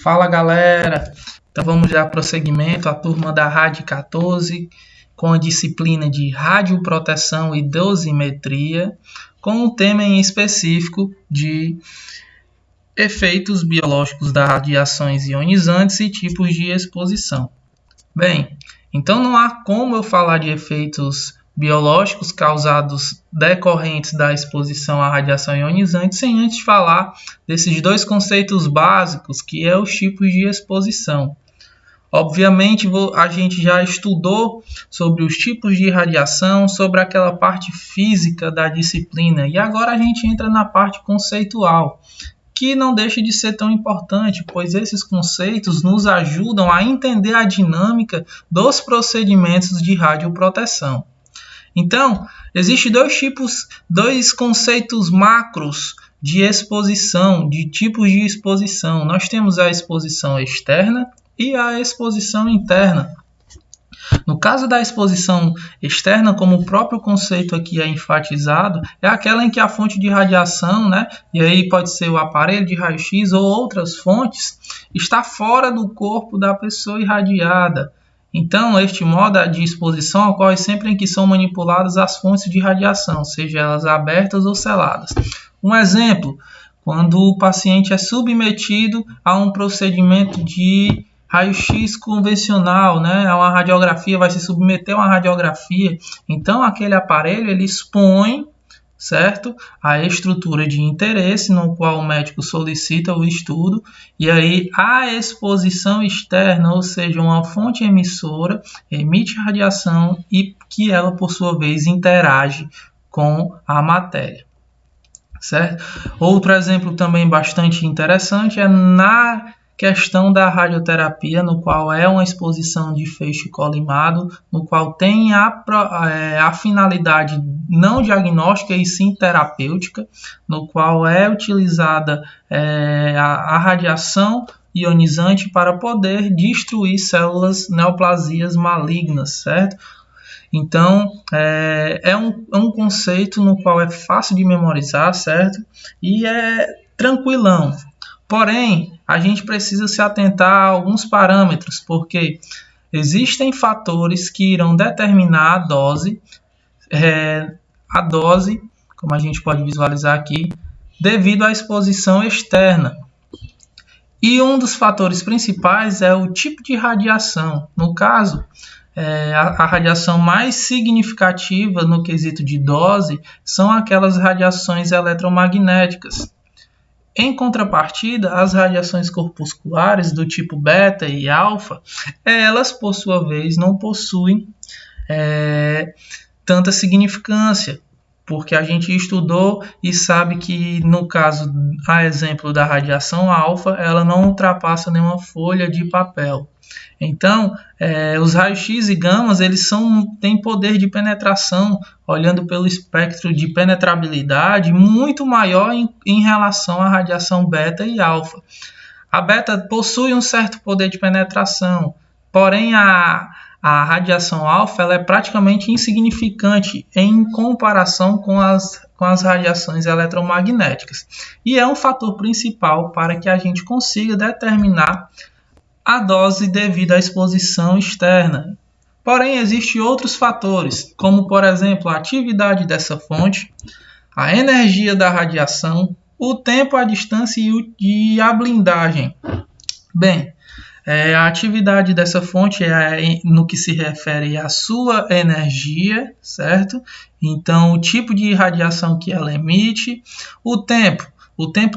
Fala galera, então vamos dar prosseguimento à turma da Rádio 14 com a disciplina de radioproteção e dosimetria, com um tema em específico de efeitos biológicos das radiações ionizantes e tipos de exposição. Bem, então não há como eu falar de efeitos biológicos causados decorrentes da exposição à radiação ionizante sem antes falar desses dois conceitos básicos, que é os tipos de exposição. Obviamente, a gente já estudou sobre os tipos de radiação, sobre aquela parte física da disciplina, e agora a gente entra na parte conceitual, que não deixa de ser tão importante, pois esses conceitos nos ajudam a entender a dinâmica dos procedimentos de radioproteção. Então, existem dois conceitos macros de exposição, de tipos de exposição. Nós temos a exposição externa e a exposição interna. No caso da exposição externa, como o próprio conceito aqui é enfatizado, é aquela em que a fonte de radiação, e aí pode ser o aparelho de raio-x ou outras fontes, está fora do corpo da pessoa irradiada. Então, este modo de exposição ocorre sempre em que são manipuladas as fontes de radiação, seja elas abertas ou seladas. Um exemplo, quando o paciente é submetido a um procedimento de raio-x convencional, a uma radiografia, vai se submeter a uma radiografia, então aquele aparelho ele expõe, certo? A estrutura de interesse no qual o médico solicita o estudo, e aí a exposição externa, ou seja, uma fonte emissora, emite radiação e que ela, por sua vez, interage com a matéria, certo? Outro exemplo também bastante interessante é na questão da radioterapia, no qual é uma exposição de feixe colimado, no qual tem a finalidade não diagnóstica e sim terapêutica, no qual é utilizada a radiação ionizante para poder destruir células neoplasias malignas, certo? Então, é um conceito no qual é fácil de memorizar, certo? E é tranquilão. Porém, a gente precisa se atentar a alguns parâmetros, porque existem fatores que irão determinar a dose, como a gente pode visualizar aqui, devido à exposição externa. E um dos fatores principais é o tipo de radiação. No caso, a radiação mais significativa no quesito de dose são aquelas radiações eletromagnéticas. Em contrapartida, as radiações corpusculares do tipo beta e alfa, elas por sua vez não possuem tanta significância, porque a gente estudou e sabe que no caso, a exemplo da radiação alfa, ela não ultrapassa nenhuma folha de papel. Então, os raios-x e gamas, eles têm poder de penetração, olhando pelo espectro de penetrabilidade, muito maior em relação à radiação beta e alfa. A beta possui um certo poder de penetração, porém a radiação alfa ela é praticamente insignificante em comparação com as radiações eletromagnéticas. E é um fator principal para que a gente consiga determinar a dose devido à exposição externa. Porém, existem outros fatores, como por exemplo a atividade dessa fonte, a energia da radiação, o tempo, a distância e a blindagem. Bem, a atividade dessa fonte é no que se refere à sua energia, certo? Então, o tipo de radiação que ela emite, o tempo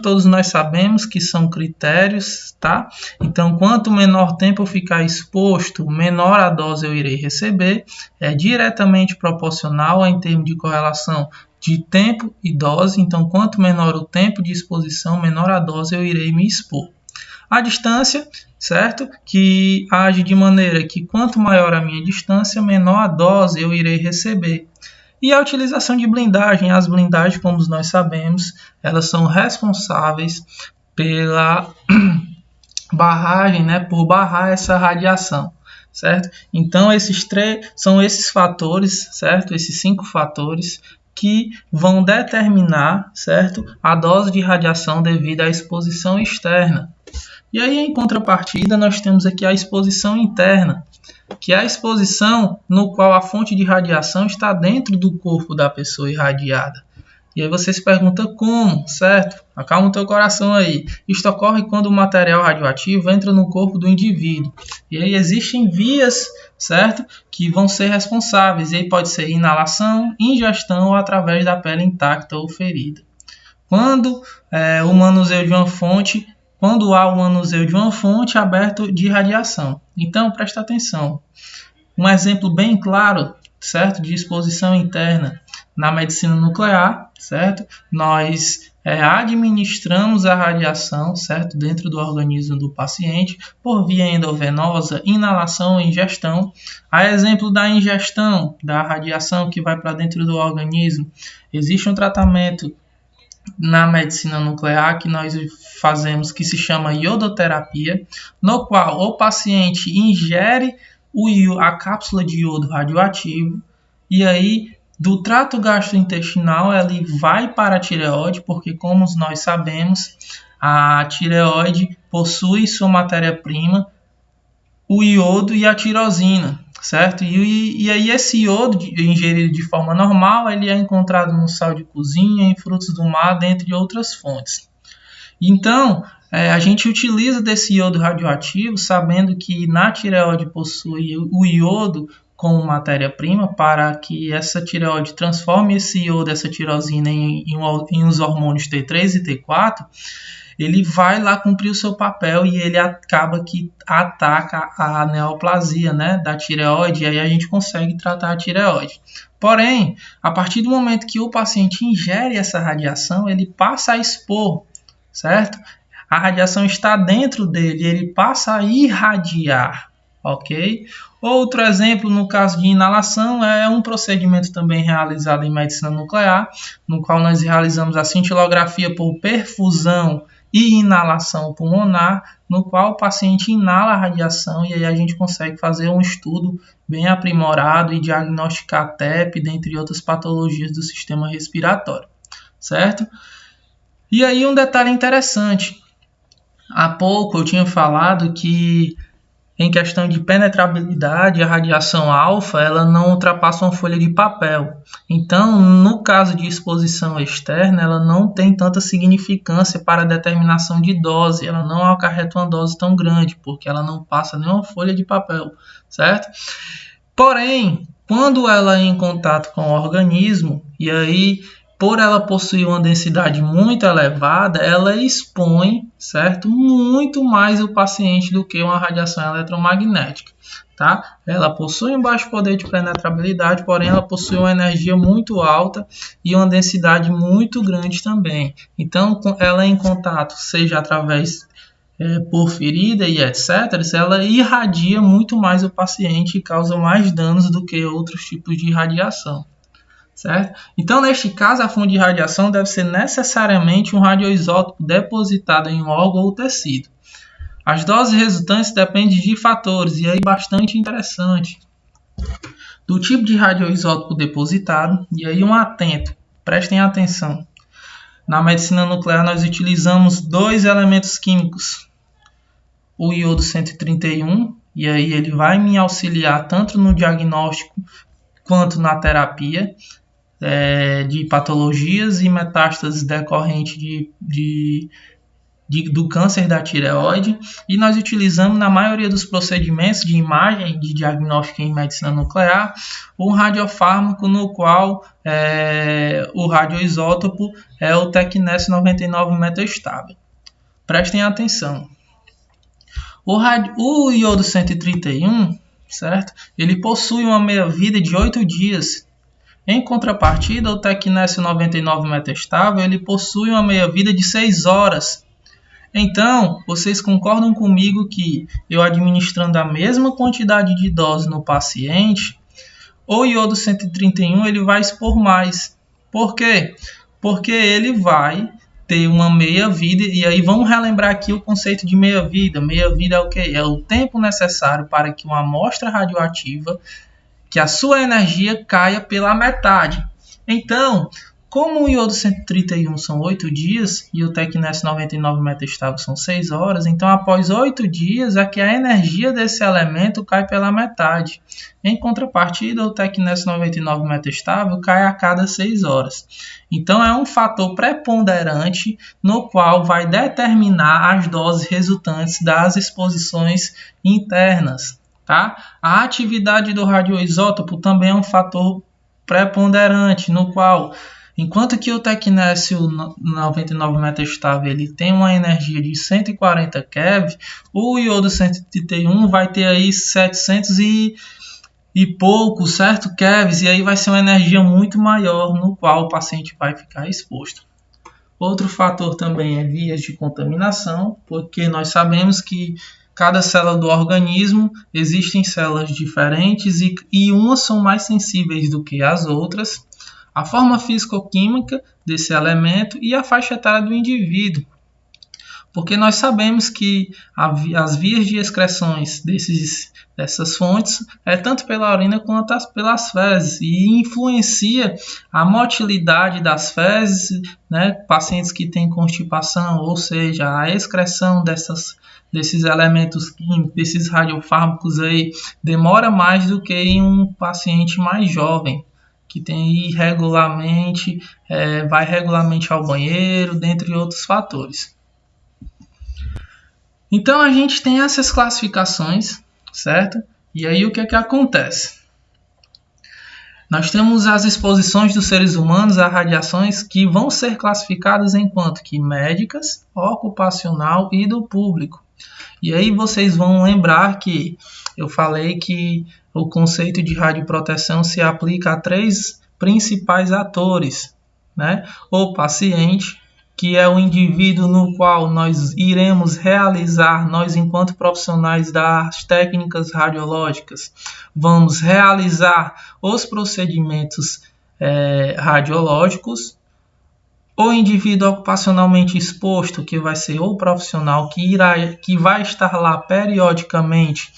todos nós sabemos que são critérios, tá? Então, quanto menor tempo eu ficar exposto, menor a dose eu irei receber. É diretamente proporcional em termos de correlação de tempo e dose. Então, quanto menor o tempo de exposição, menor a dose eu irei me expor. A distância, certo? Que age de maneira que quanto maior a minha distância, menor a dose eu irei receber. E a utilização de blindagem. As blindagens, como nós sabemos, elas são responsáveis pela barragem, por barrar essa radiação, certo? Então, são esses fatores, certo? Esses 5 fatores que vão determinar, certo? A dose de radiação devido à exposição externa. E aí, em contrapartida, nós temos aqui a exposição interna, que é a exposição no qual a fonte de radiação está dentro do corpo da pessoa irradiada. E aí você se pergunta como, certo? Acalma o teu coração aí. Isto ocorre quando o material radioativo entra no corpo do indivíduo. E aí existem vias, certo? Que vão ser responsáveis. E aí pode ser inalação, ingestão ou através da pele intacta ou ferida. Quando há o manuseio de uma fonte aberta de radiação. Então, presta atenção. Um exemplo bem claro, certo, de exposição interna na medicina nuclear, certo? Nós administramos a radiação, certo, dentro do organismo do paciente por via endovenosa, inalação ou ingestão. A exemplo da ingestão da radiação que vai para dentro do organismo, existe um tratamento na medicina nuclear que nós fazemos que se chama iodoterapia, no qual o paciente ingere a cápsula de iodo radioativo e aí do trato gastrointestinal ele vai para a tireoide, porque como nós sabemos, a tireoide possui sua matéria-prima, o iodo e a tirosina, certo? E aí esse iodo ingerido de forma normal, ele é encontrado no sal de cozinha, em frutos do mar, dentre outras fontes. Então, a gente utiliza desse iodo radioativo, sabendo que na tireoide possui o iodo como matéria-prima para que essa tireoide transforme esse iodo, essa tirosina em os hormônios T3 e T4, ele vai lá cumprir o seu papel e ele acaba que ataca a neoplasia, né, da tireoide, e aí a gente consegue tratar a tireoide. Porém, a partir do momento que o paciente ingere essa radiação, ele passa a expor, certo? A radiação está dentro dele, ele passa a irradiar, ok? Outro exemplo, no caso de inalação, é um procedimento também realizado em medicina nuclear, no qual nós realizamos a cintilografia por perfusão e inalação pulmonar, no qual o paciente inala a radiação e aí a gente consegue fazer um estudo bem aprimorado e diagnosticar TEP, dentre outras patologias do sistema respiratório, certo? E aí um detalhe interessante, há pouco eu tinha falado que em questão de penetrabilidade, a radiação alfa ela não ultrapassa uma folha de papel. Então, no caso de exposição externa, ela não tem tanta significância para a determinação de dose. Ela não acarreta uma dose tão grande, porque ela não passa nem uma folha de papel, certo? Porém, quando ela é em contato com o organismo, e aí por ela possuir uma densidade muito elevada, ela expõe, certo, muito mais o paciente do que uma radiação eletromagnética, tá? Ela possui um baixo poder de penetrabilidade, porém ela possui uma energia muito alta e uma densidade muito grande também. Então, ela em contato, seja através por ferida e etc., ela irradia muito mais o paciente e causa mais danos do que outros tipos de radiação. Certo? Então, neste caso, a fonte de radiação deve ser necessariamente um radioisótopo depositado em um órgão ou tecido. As doses resultantes dependem de fatores, e aí bastante interessante. Do tipo de radioisótopo depositado, e aí um atento, prestem atenção. Na medicina nuclear, nós utilizamos dois elementos químicos. O iodo 131, e aí ele vai me auxiliar tanto no diagnóstico quanto na terapia de patologias e metástases decorrentes do câncer da tireoide, e nós utilizamos na maioria dos procedimentos de imagem de diagnóstico em medicina nuclear um radiofármaco no qual o radioisótopo é o Tecnesse 99 metaestável. Prestem atenção. O iodo 131, certo? Ele possui uma meia-vida de 8 dias. Em contrapartida, o Tecnesse 99 metaestável, ele possui uma meia-vida de 6 horas. Então, vocês concordam comigo que eu administrando a mesma quantidade de dose no paciente, o iodo 131 ele vai expor mais. Por quê? Porque ele vai ter uma meia-vida, e aí vamos relembrar aqui o conceito de meia-vida. Meia-vida é o quê? É o tempo necessário para que uma amostra radioativa, que a sua energia caia pela metade. Então, Como o iodo 131 são 8 dias e o Tecnes 99 metastável são 6 horas, então após 8 dias é que a energia desse elemento cai pela metade. Em contrapartida, o Tecnes 99 metastável cai a cada 6 horas. Então é um fator preponderante no qual vai determinar as doses resultantes das exposições internas. Tá? A atividade do radioisótopo também é um fator preponderante no qual, enquanto que o tecnécio 99 metastável ele tem uma energia de 140 keV, o iodo 131 vai ter aí 700 e pouco, certo, kevs, e aí vai ser uma energia muito maior no qual o paciente vai ficar exposto. Outro fator também é vias de contaminação, porque nós sabemos que cada célula do organismo existem células diferentes e umas são mais sensíveis do que as outras. A forma físico-química desse elemento e a faixa etária do indivíduo. Porque nós sabemos que as vias de excreções dessas fontes é tanto pela urina quanto pelas fezes e influencia a motilidade das fezes, né? Pacientes que têm constipação, ou seja, a excreção desses elementos químicos, desses radiofármacos aí, demora mais do que em um paciente mais jovem, que tem irregularmente, vai regularmente ao banheiro, dentre outros fatores. Então a gente tem essas classificações, certo? E aí o que é que acontece? Nós temos as exposições dos seres humanos a radiações que vão ser classificadas enquanto que médicas, ocupacional e do público. E aí vocês vão lembrar que eu falei que o conceito de radioproteção se aplica a 3 principais atores, né? O paciente, que é o indivíduo no qual nós iremos realizar, nós enquanto profissionais das técnicas radiológicas, vamos realizar os procedimentos radiológicos. O indivíduo ocupacionalmente exposto, que vai ser o profissional que vai estar lá periodicamente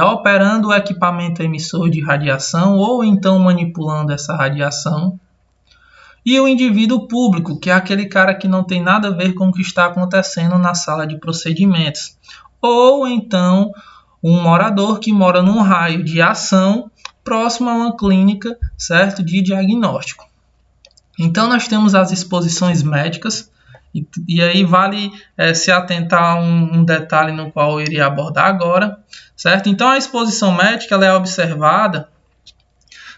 operando o equipamento emissor de radiação ou então manipulando essa radiação. E o indivíduo público, que é aquele cara que não tem nada a ver com o que está acontecendo na sala de procedimentos. Ou então um morador que mora num raio de ação próximo a uma clínica, certo, de diagnóstico. Então nós temos as exposições médicas, e aí vale se atentar a um detalhe no qual eu iria abordar agora, certo? Então a exposição médica ela é observada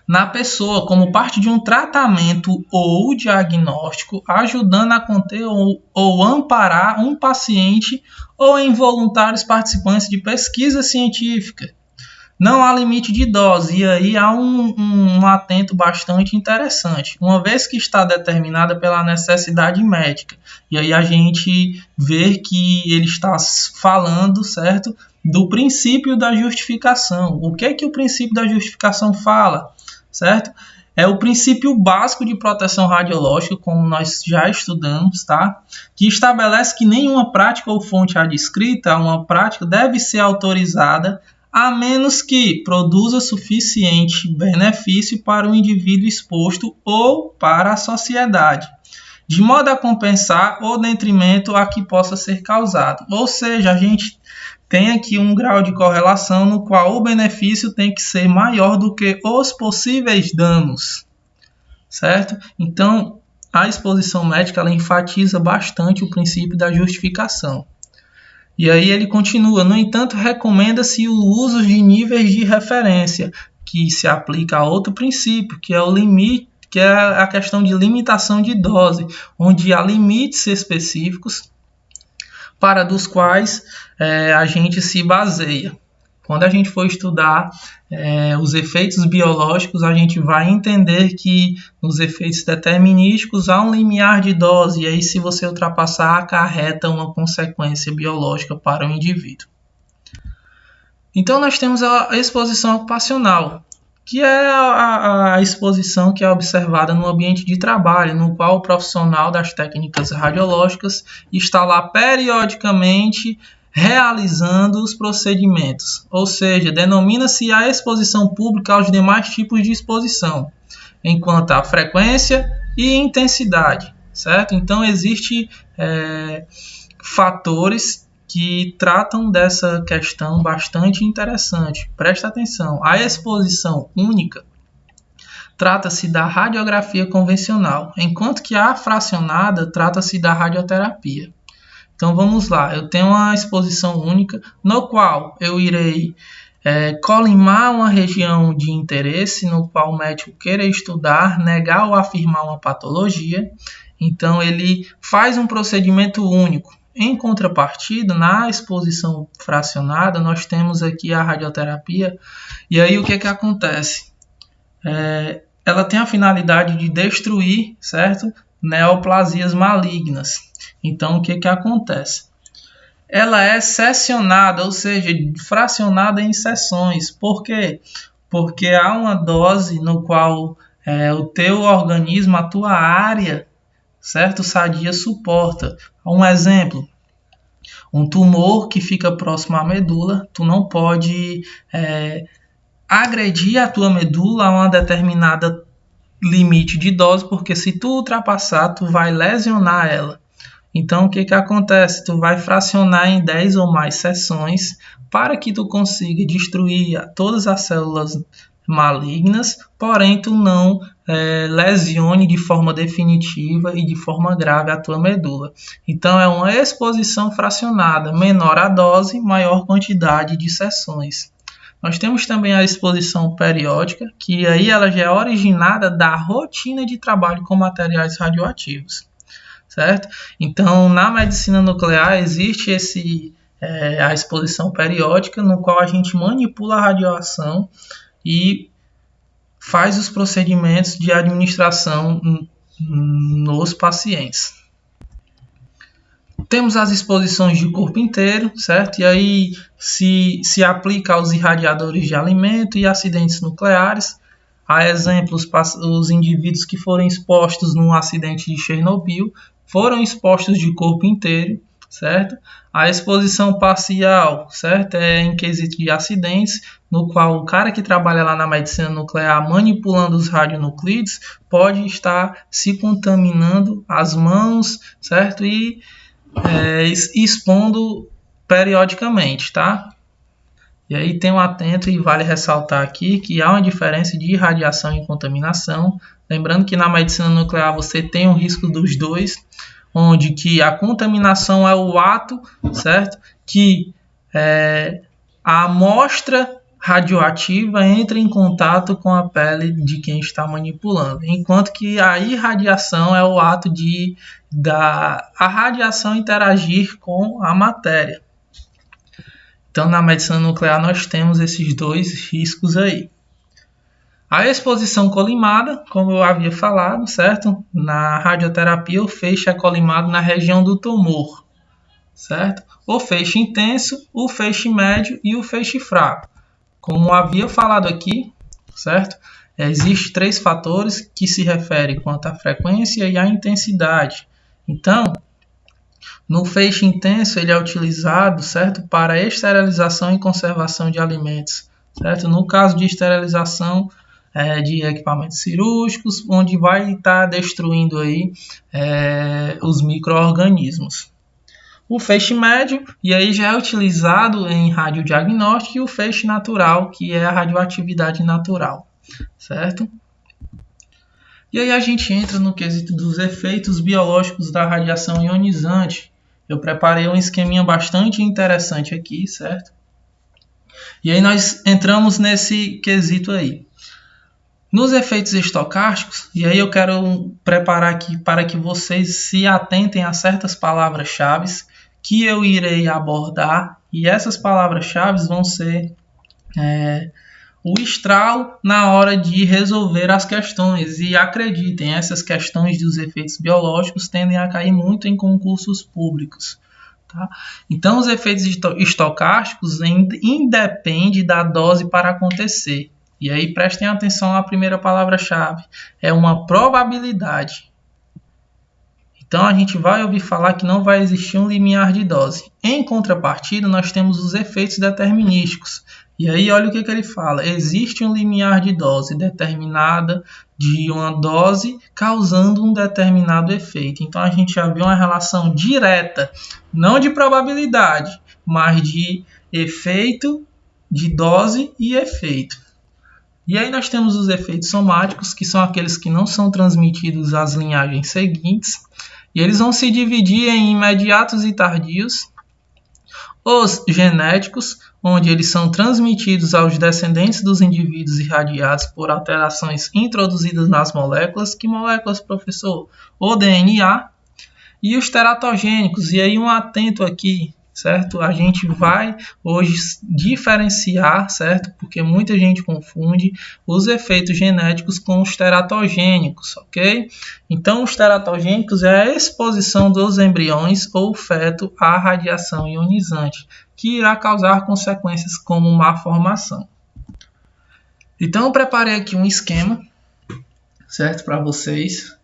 na pessoa como parte de um tratamento ou diagnóstico, ajudando a conter ou amparar um paciente ou involuntários participantes de pesquisa científica. Não há limite de dose, e aí há um atento bastante interessante, uma vez que está determinada pela necessidade médica. E aí a gente vê que ele está falando, certo, do princípio da justificação. O que é que o princípio da justificação fala? Certo? É o princípio básico de proteção radiológica, como nós já estudamos, tá? Que estabelece que nenhuma prática ou fonte adscrita a uma prática deve ser autorizada a menos que produza suficiente benefício para o indivíduo exposto ou para a sociedade, de modo a compensar o detrimento a que possa ser causado. Ou seja, a gente tem aqui um grau de correlação no qual o benefício tem que ser maior do que os possíveis danos, certo? Então, a exposição médica ela enfatiza bastante o princípio da justificação. E aí ele continua, no entanto, recomenda-se o uso de níveis de referência, que se aplica a outro princípio, que é o limite, que é a questão de limitação de dose, onde há limites específicos para dos quais a gente se baseia. Quando a gente for estudar os efeitos biológicos, a gente vai entender que nos efeitos determinísticos há um limiar de dose, e aí se você ultrapassar, acarreta uma consequência biológica para o indivíduo. Então nós temos a exposição ocupacional, que é a exposição que é observada no ambiente de trabalho, no qual o profissional das técnicas radiológicas está lá periodicamente realizando os procedimentos, ou seja, denomina-se a exposição pública aos demais tipos de exposição, enquanto a frequência, e intensidade, certo? Então, existem fatores que tratam dessa questão bastante interessante. Presta atenção, a exposição única trata-se da radiografia convencional, enquanto que a fracionada trata-se da radioterapia. Então vamos lá, eu tenho uma exposição única, no qual eu irei colimar uma região de interesse, no qual o médico queira estudar, negar ou afirmar uma patologia. Então ele faz um procedimento único. Em contrapartida, na exposição fracionada, nós temos aqui a radioterapia. E aí o que acontece? Ela tem a finalidade de destruir, certo? Neoplasias malignas. Então, o que acontece? Ela é secionada, ou seja, fracionada em seções. Por quê? Porque há uma dose no qual o teu organismo, a tua área, certo? Sadia suporta. Um exemplo, um tumor que fica próximo à medula, tu não pode agredir a tua medula a uma determinada limite de dose, porque se tu ultrapassar, tu vai lesionar ela. Então, o que acontece? Tu vai fracionar em 10 ou mais seções para que tu consiga destruir todas as células malignas, porém tu não lesione de forma definitiva e de forma grave a tua medula. Então, é uma exposição fracionada. Menor a dose, maior quantidade de seções. Nós temos também a exposição periódica, que aí ela já é originada da rotina de trabalho com materiais radioativos. Certo? Então, na medicina nuclear existe a exposição periódica, no qual a gente manipula a radiação e faz os procedimentos de administração nos pacientes. Temos as exposições de corpo inteiro, certo? E aí se aplica aos irradiadores de alimento e acidentes nucleares. Há exemplos, os indivíduos que foram expostos num acidente de Chernobyl foram expostos de corpo inteiro, certo? A exposição parcial, certo? É em quesito de acidentes, no qual o cara que trabalha lá na medicina nuclear manipulando os radionuclides pode estar se contaminando as mãos, certo? E expondo periodicamente, tá? E aí tem um atento e vale ressaltar aqui que há uma diferença de irradiação e contaminação. Lembrando que na medicina nuclear você tem o risco dos dois, onde que a contaminação é o ato, certo? Que a amostra radioativa entra em contato com a pele de quem está manipulando, enquanto que a irradiação é o ato a radiação interagir com a matéria. Então, na medicina nuclear, nós temos esses dois riscos aí. A exposição colimada, como eu havia falado, certo? Na radioterapia, o feixe é colimado na região do tumor, certo? O feixe intenso, o feixe médio e o feixe fraco. Como eu havia falado aqui, certo? Existem 3 fatores que se referem quanto à frequência e à intensidade. Então, no feixe intenso, ele é utilizado, certo, para esterilização e conservação de alimentos, certo? No caso de esterilização de equipamentos cirúrgicos, onde vai estar destruindo aí os micro-organismos. O feixe médio, e aí já é utilizado em radiodiagnóstico, e o feixe natural, que é a radioatividade natural, certo? E aí a gente entra no quesito dos efeitos biológicos da radiação ionizante. Eu preparei um esqueminha bastante interessante aqui, certo? E aí nós entramos nesse quesito aí. Nos efeitos estocásticos, e aí eu quero preparar aqui para que vocês se atentem a certas palavras-chave que eu irei abordar, e essas palavras-chave vão ser o estralo na hora de resolver as questões. E acreditem, essas questões dos efeitos biológicos tendem a cair muito em concursos públicos. Tá? Então, os efeitos estocásticos independem da dose para acontecer. E aí prestem atenção à primeira palavra-chave. É uma probabilidade. Então a gente vai ouvir falar que não vai existir um limiar de dose. Em contrapartida, nós temos os efeitos determinísticos. E aí olha o que ele fala: existe um limiar de dose determinada de uma dose causando um determinado efeito. Então a gente já viu uma relação direta, não de probabilidade, mas de efeito, de dose e efeito. E aí nós temos os efeitos somáticos, que são aqueles que não são transmitidos às linhagens seguintes, e eles vão se dividir em imediatos e tardios. Os genéticos, onde eles são transmitidos aos descendentes dos indivíduos irradiados por alterações introduzidas nas moléculas. Que moléculas, professor? O DNA. E os teratogênicos, e aí um atento aqui, certo? A gente vai hoje diferenciar, certo? Porque muita gente confunde os efeitos genéticos com os teratogênicos, ok? Então, os teratogênicos é a exposição dos embriões ou feto à radiação ionizante, que irá causar consequências como má formação. Então, eu preparei aqui um esquema, certo? Para vocês.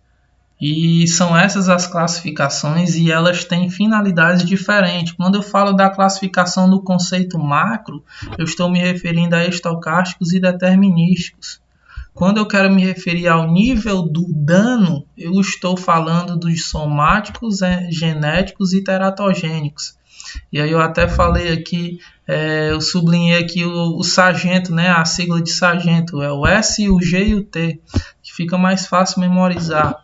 E são essas as classificações e elas têm finalidades diferentes. Quando eu falo da classificação do conceito macro, eu estou me referindo a estocásticos e determinísticos. Quando eu quero me referir ao nível do dano, eu estou falando dos somáticos, genéticos e teratogênicos. E aí eu até falei aqui, eu sublinhei aqui o sargento, né? A sigla de sargento é o S, o G e o T, que fica mais fácil memorizar.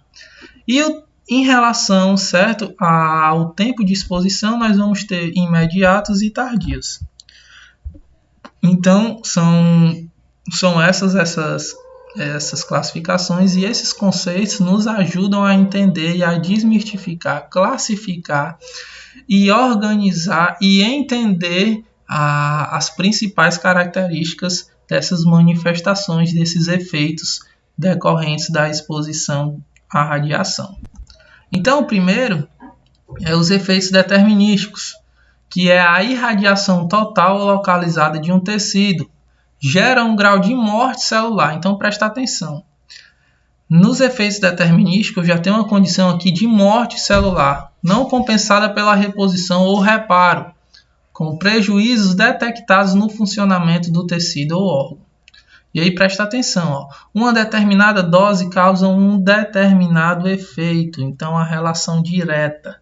E em relação, certo, ao tempo de exposição, nós vamos ter imediatos e tardios. Então, são essas classificações, e esses conceitos nos ajudam a entender e a desmistificar, classificar e organizar e entender as principais características dessas manifestações, desses efeitos decorrentes da exposição à radiação. Então, o primeiro é os efeitos determinísticos, que é a irradiação total localizada de um tecido, gera um grau de morte celular. Então, presta atenção. Nos efeitos determinísticos, eu já tenho uma condição aqui de morte celular, não compensada pela reposição ou reparo, com prejuízos detectados no funcionamento do tecido ou órgão. E aí presta atenção, ó. Uma determinada dose causa um determinado efeito, então a relação direta.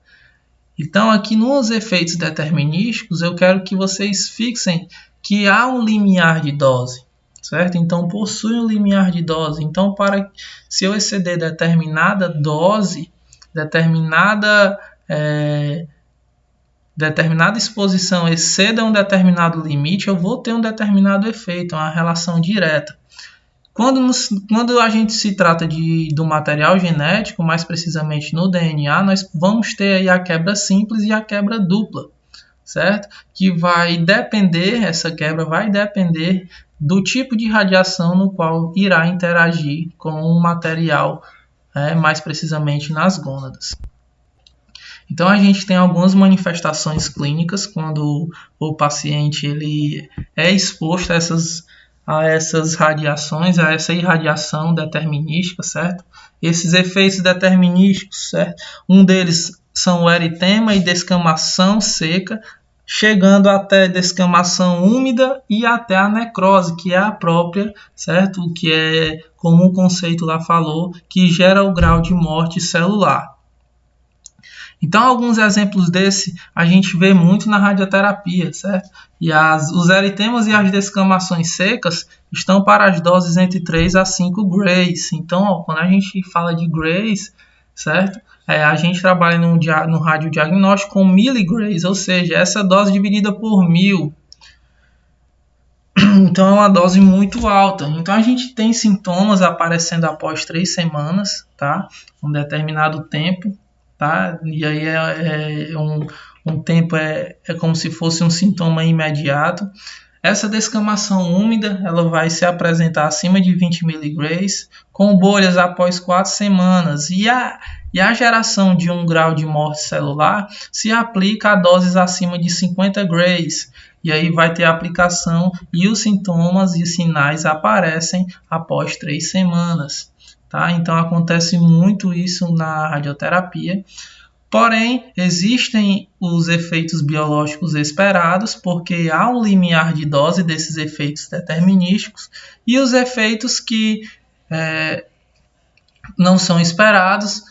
Então aqui nos efeitos determinísticos eu quero que vocês fixem que há um limiar de dose, certo? Então possui um limiar de dose. Então se eu exceder determinada dose, determinada exposição exceda um determinado limite, eu vou ter um determinado efeito, uma relação direta. Quando a gente se trata do material genético, mais precisamente no DNA, nós vamos ter aí a quebra simples e a quebra dupla, certo? Que essa quebra vai depender do tipo de radiação no qual irá interagir com o material, mais precisamente nas gônadas. Então a gente tem algumas manifestações clínicas quando o paciente ele é exposto a essas radiações, a essa irradiação determinística, certo? Esses efeitos determinísticos, certo? Um deles são o eritema e descamação seca, chegando até descamação úmida e até a necrose, que é a própria, certo? Que é, como o conceito lá falou, que gera o grau de morte celular. Então, alguns exemplos desse a gente vê muito na radioterapia, certo? E os eritemas e as descamações secas estão para as doses entre 3 a 5 grays. Então, quando a gente fala de grays, certo? A gente trabalha no radiodiagnóstico com miligrays, ou seja, essa dose dividida por 1000. Então, é uma dose muito alta. Então, a gente tem sintomas aparecendo após 3 semanas, tá? Um determinado tempo. Tá? E aí um tempo como se fosse um sintoma imediato. Essa descamação úmida ela vai se apresentar acima de 20 miligrays, com bolhas após 4 semanas. E a geração de um grau de morte celular se aplica a doses acima de 50 grays. E aí vai ter a aplicação e os sintomas e sinais aparecem após 3 semanas. Tá? Então acontece muito isso na radioterapia. Porém, existem os efeitos biológicos esperados, porque há um limiar de dose desses efeitos determinísticos, e os efeitos que não são esperados,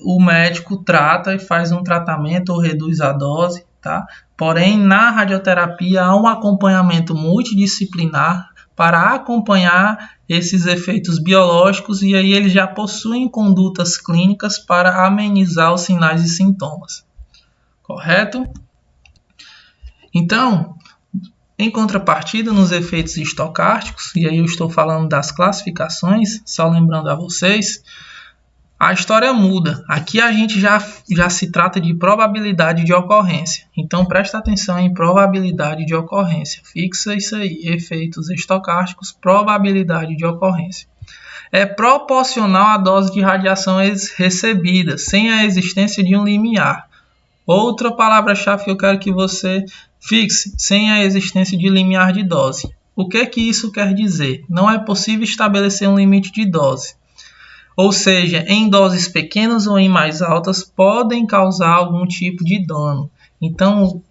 o médico trata e faz um tratamento ou reduz a dose, tá? Porém, na radioterapia há um acompanhamento multidisciplinar para acompanhar esses efeitos biológicos, e aí eles já possuem condutas clínicas para amenizar os sinais e sintomas. Correto? Então, em contrapartida, nos efeitos estocásticos, e aí eu estou falando das classificações, só lembrando a vocês, a história muda. Aqui a gente já se trata de probabilidade de ocorrência. Então, presta atenção em probabilidade de ocorrência. Fixa isso aí. Efeitos estocásticos, probabilidade de ocorrência. É proporcional à dose de radiação recebida, sem a existência de um limiar. Outra palavra-chave que eu quero que você fixe, sem a existência de limiar de dose. O que isso quer dizer? Não é possível estabelecer um limite de dose. Ou seja, em doses pequenas ou em mais altas, podem causar algum tipo de dano. Então,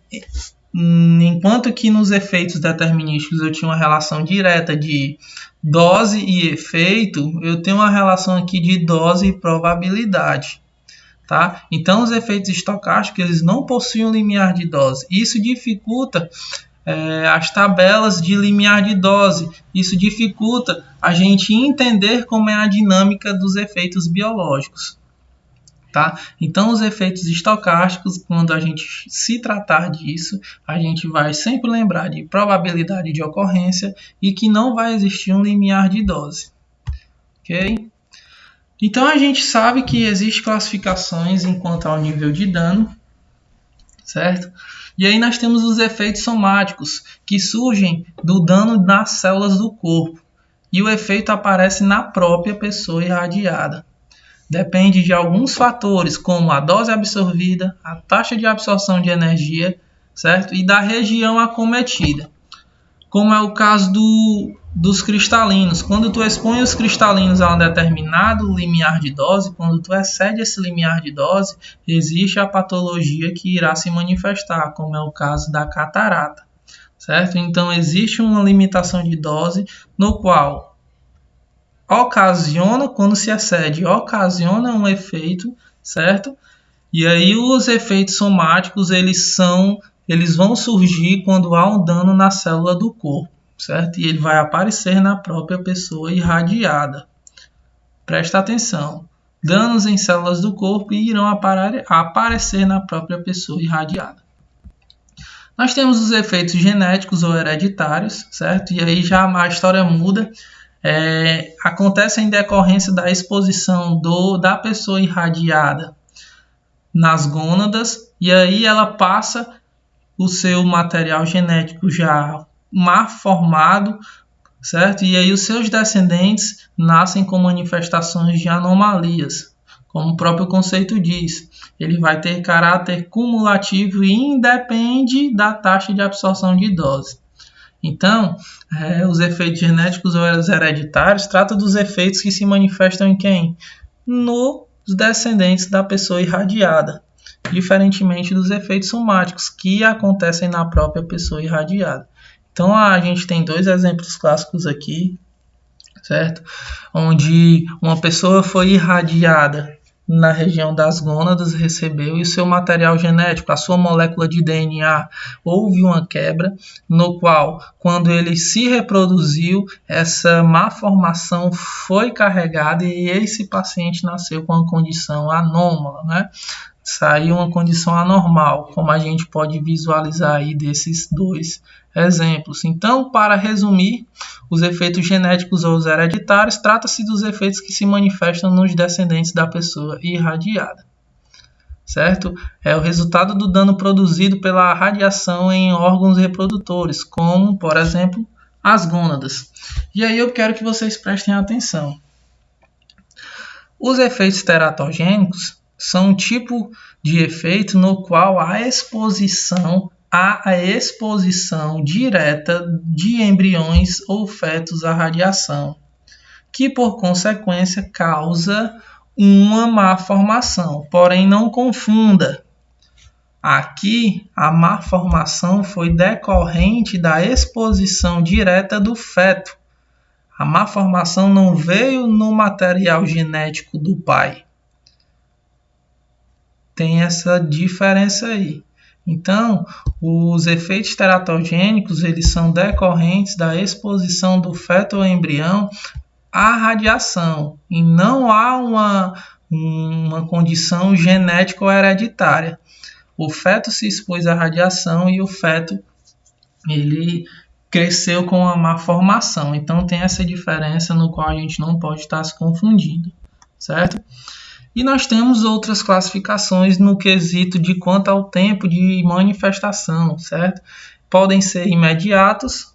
enquanto que nos efeitos determinísticos eu tinha uma relação direta de dose e efeito, eu tenho uma relação aqui de dose e probabilidade. Tá? Então, os efeitos estocásticos eles não possuem um limiar de dose. Isso dificulta as tabelas de limiar de dose. Isso dificulta a gente entender como é a dinâmica dos efeitos biológicos. Tá? Então, os efeitos estocásticos, quando a gente se tratar disso, a gente vai sempre lembrar de probabilidade de ocorrência e que não vai existir um limiar de dose. Ok? Então, a gente sabe que existem classificações quanto ao nível de dano, certo? E aí nós temos os efeitos somáticos, que surgem do dano nas células do corpo. E o efeito aparece na própria pessoa irradiada. Depende de alguns fatores, como a dose absorvida, a taxa de absorção de energia, certo? E da região acometida. Como é o caso dos cristalinos. Quando tu expõe os cristalinos a um determinado limiar de dose, quando tu excede esse limiar de dose, existe a patologia que irá se manifestar, como é o caso da catarata, certo? Então, existe uma limitação de dose no qual ocasiona, quando se excede, ocasiona um efeito, certo? E aí os efeitos somáticos, eles vão surgir quando há um dano na célula do corpo, certo? E ele vai aparecer na própria pessoa irradiada. Presta atenção. Danos em células do corpo irão aparecer na própria pessoa irradiada. Nós temos os efeitos genéticos ou hereditários, certo? E aí já a história muda. Acontece em decorrência da exposição da pessoa irradiada nas gônadas, e aí ela passa o seu material genético já mal formado, certo? E aí os seus descendentes nascem com manifestações de anomalias, como o próprio conceito diz. Ele vai ter caráter cumulativo e independe da taxa de absorção de dose. Então, os efeitos genéticos ou os hereditários tratam dos efeitos que se manifestam em quem? Nos descendentes da pessoa irradiada, diferentemente dos efeitos somáticos que acontecem na própria pessoa irradiada. Então, a gente tem dois exemplos clássicos aqui, certo? Onde uma pessoa foi irradiada na região das gônadas, recebeu e o seu material genético, a sua molécula de DNA, houve uma quebra, no qual, quando ele se reproduziu, essa malformação foi carregada e esse paciente nasceu com uma condição anômala, né? Saiu uma condição anormal, como a gente pode visualizar aí desses dois exemplos. Então, para resumir, os efeitos genéticos ou os hereditários trata-se dos efeitos que se manifestam nos descendentes da pessoa irradiada, certo? É o resultado do dano produzido pela radiação em órgãos reprodutores, como, por exemplo, as gônadas. E aí eu quero que vocês prestem atenção. Os efeitos teratogênicos são um tipo de efeito no qual a exposição direta de embriões ou fetos à radiação, que por consequência causa uma malformação. Porém, não confunda. Aqui, a malformação foi decorrente da exposição direta do feto. A malformação não veio no material genético do pai. Tem essa diferença aí. Então, os efeitos teratogênicos, eles são decorrentes da exposição do feto ou embrião à radiação. E não há uma condição genética ou hereditária. O feto se expôs à radiação e o feto ele cresceu com a malformação. Então tem essa diferença no qual a gente não pode estar se confundindo, certo? E nós temos outras classificações no quesito de quanto ao tempo de manifestação, certo? Podem ser imediatos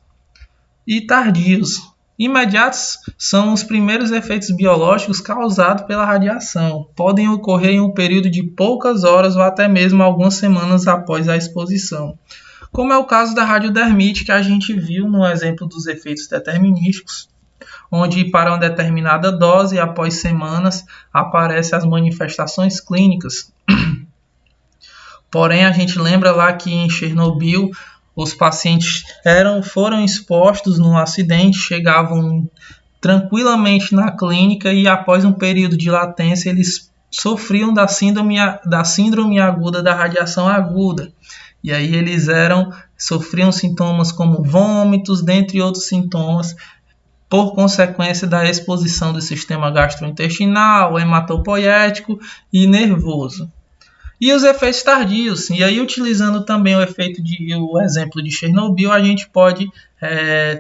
e tardios. Imediatos são os primeiros efeitos biológicos causados pela radiação. Podem ocorrer em um período de poucas horas ou até mesmo algumas semanas após a exposição. Como é o caso da radiodermite que a gente viu no exemplo dos efeitos determinísticos, onde para uma determinada dose, após semanas, aparecem as manifestações clínicas. Porém, a gente lembra lá que em Chernobyl, os pacientes foram expostos num acidente, chegavam tranquilamente na clínica e após um período de latência, eles sofriam da síndrome aguda da radiação aguda. E aí eles sofriam sintomas como vômitos, dentre outros sintomas, por consequência da exposição do sistema gastrointestinal, hematopoético e nervoso. E os efeitos tardios. E aí, utilizando também o exemplo de Chernobyl, a gente pode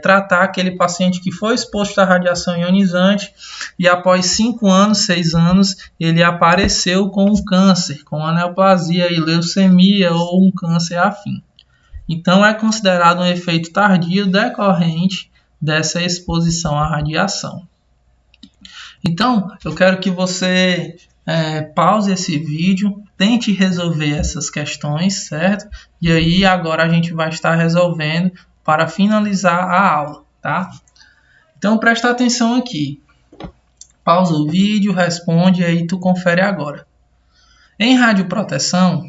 tratar aquele paciente que foi exposto à radiação ionizante e após 5 anos, 6 anos, ele apareceu com um câncer, com aneoplasia e leucemia ou um câncer afim. Então, é considerado um efeito tardio decorrente dessa exposição à radiação. Então, eu quero que você pause esse vídeo, tente resolver essas questões, certo? E aí agora a gente vai estar resolvendo para finalizar a aula, tá? Então presta atenção aqui. Pausa o vídeo, responde e aí tu confere agora. Em radioproteção,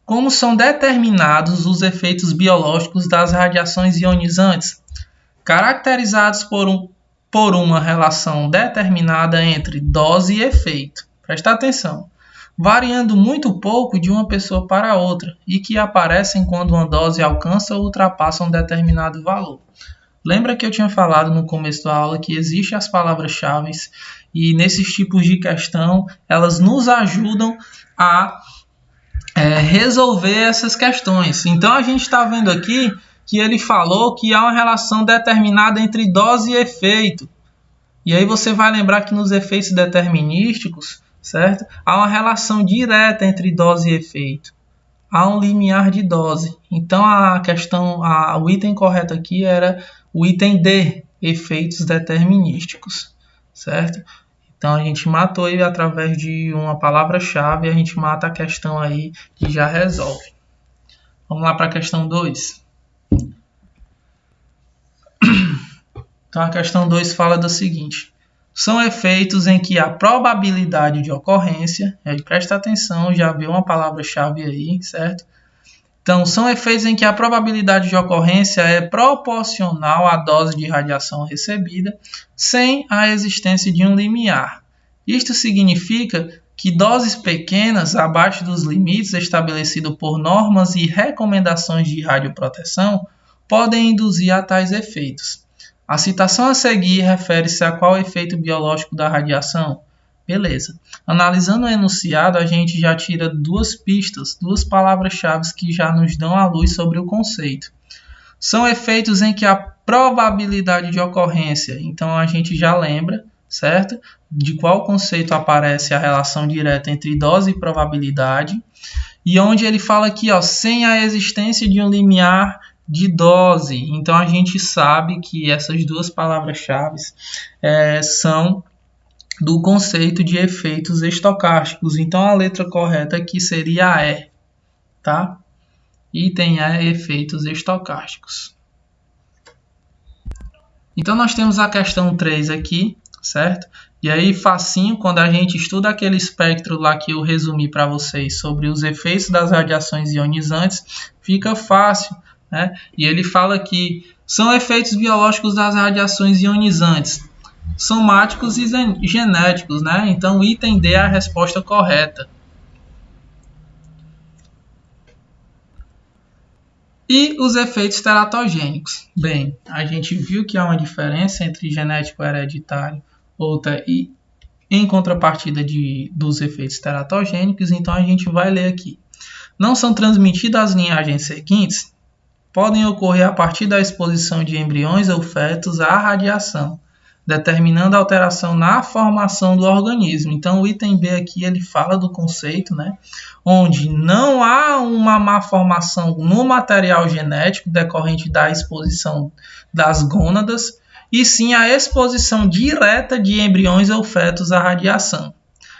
como são determinados os efeitos biológicos das radiações ionizantes? Caracterizados por uma relação determinada entre dose e efeito. Presta atenção. Variando muito pouco de uma pessoa para outra e que aparecem quando uma dose alcança ou ultrapassa um determinado valor. Lembra que eu tinha falado no começo da aula que existem as palavras-chave e nesses tipos de questão elas nos ajudam a resolver essas questões. Então a gente está vendo aqui que ele falou que há uma relação determinada entre dose e efeito. E aí você vai lembrar que nos efeitos determinísticos, certo? Há uma relação direta entre dose e efeito. Há um limiar de dose. Então o item correto aqui era o item D, efeitos determinísticos, certo? Então a gente matou ele através de uma palavra-chave e a gente mata a questão aí e já resolve. Vamos lá para a questão 2. Então a questão 2 fala do seguinte: são efeitos em que a probabilidade de ocorrência, presta atenção, já viu uma palavra-chave aí, certo? Então são efeitos em que a probabilidade de ocorrência é proporcional à dose de radiação recebida, sem a existência de um limiar. Isto significa que doses pequenas, abaixo dos limites estabelecidos por normas e recomendações de radioproteção, podem induzir a tais efeitos. A citação a seguir refere-se a qual efeito biológico da radiação? Beleza. Analisando o enunciado, a gente já tira duas pistas, duas palavras-chave que já nos dão a luz sobre o conceito. São efeitos em que a probabilidade de ocorrência, então a gente já lembra, certo? De qual conceito aparece a relação direta entre dose e probabilidade. E onde ele fala aqui, sem a existência de um limiar de dose. Então a gente sabe que essas duas palavras-chave são do conceito de efeitos estocásticos. Então a letra correta aqui seria a E, tá? Item E, efeitos estocásticos. Então nós temos a questão 3 aqui, certo? E aí, facinho, quando a gente estuda aquele espectro lá que eu resumi para vocês sobre os efeitos das radiações ionizantes, fica fácil, né? E ele fala que são efeitos biológicos das radiações ionizantes, somáticos e genéticos, né? Então, o item D é a resposta correta. E os efeitos teratogênicos? Bem, a gente viu que há uma diferença entre genético hereditário, outra e em contrapartida dos efeitos teratogênicos, então a gente vai ler aqui. Não são transmitidas as linhagens seguintes, podem ocorrer a partir da exposição de embriões ou fetos à radiação, determinando alteração na formação do organismo. Então, o item B aqui ele fala do conceito, né, onde não há uma má formação no material genético decorrente da exposição das gônadas, e sim a exposição direta de embriões ou fetos à radiação.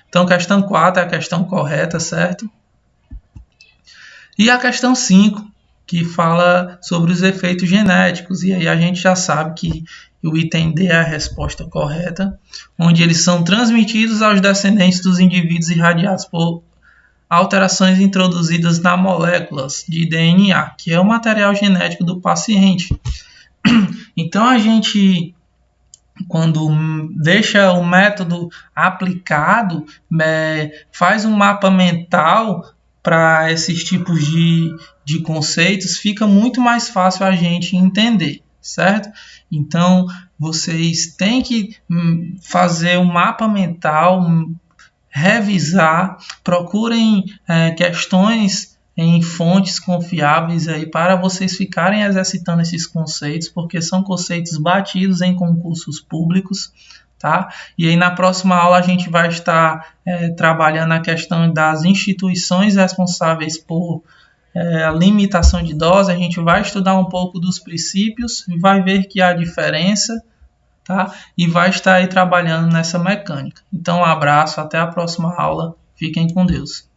Então, questão 4 é a questão correta, certo? E a questão 5, que fala sobre os efeitos genéticos, e aí a gente já sabe que o item D é a resposta correta, onde eles são transmitidos aos descendentes dos indivíduos irradiados por alterações introduzidas nas moléculas de DNA, que é o material genético do paciente. Então, a gente, quando deixa o método aplicado, faz um mapa mental para esses tipos de conceitos, fica muito mais fácil a gente entender, certo? Então, vocês têm que fazer um mapa mental, revisar, procurem questões em fontes confiáveis aí para vocês ficarem exercitando esses conceitos, porque são conceitos batidos em concursos públicos, tá? E aí na próxima aula a gente vai estar trabalhando a questão das instituições responsáveis por a limitação de dose. A gente vai estudar um pouco dos princípios e vai ver que há diferença, tá? E vai estar aí trabalhando nessa mecânica. Então, um abraço, até a próxima aula. Fiquem com Deus.